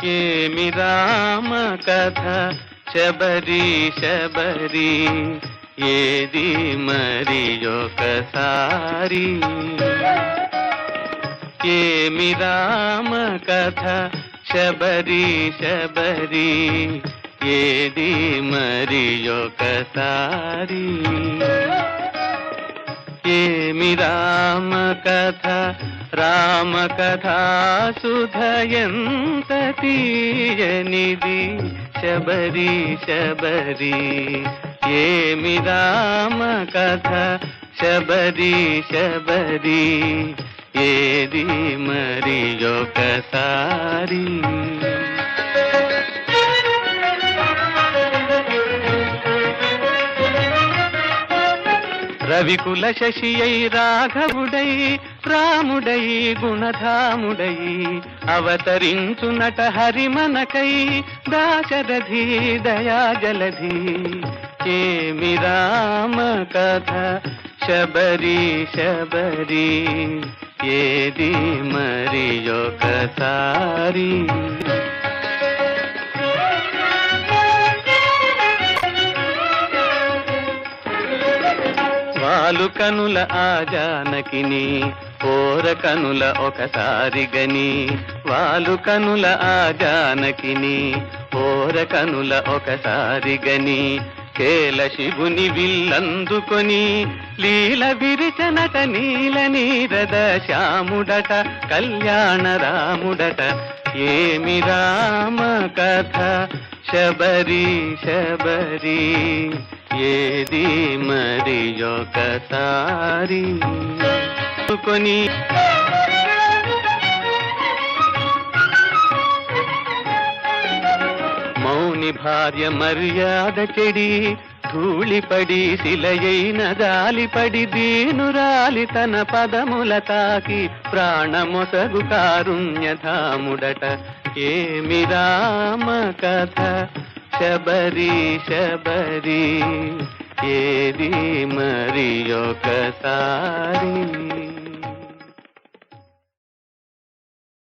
ఏమి రామ కథ శబరి శబరి, ఏది మరి ఒకసారి. ఏమి రామ కథ శబరి శబరి, ఏది మరి ఒకసారి. ఏమి రామ కథ రామ కథా సుధ ఎంత తీయనిది శబరి శబరి. ఏమి రామ కథ శబరి శబరి, ఏది మరి ఒకసారి. రవికుల శశియై రాఘవుడై రాముడై గుణధాముడై, అవతరించునట హరిమనకై దాశరథి దయాజలధి. ఏమి రామ కథ శబరి శబరి, ఏది మరి ఒకసారి. వాలు కనుల ఆ జానకిని ఓర కనుల ఒకసారి గని, వాలు కనుల ఆ జానకిని ఓర కనుల ఒకసారి గని, కేల శివుని విల్లందుకొని లీల విరిచనట నీల నీరద శ్యాముడట కళ్యాణ రాముడట. ఏమి రామ కథ శబరి శబరి, ఏది మరి ఒకసారి. కొని మౌని భార్య మర్యాద చెడి, ధూళిపడి శిలయైన జాలిపడి, దీనురాలి తన పదముల తాకి ప్రాణమొసగు కారుణ్యధాముడట. ఏమి రామ కథ శబరి శబరి, ఏది మరి ఒకసారి.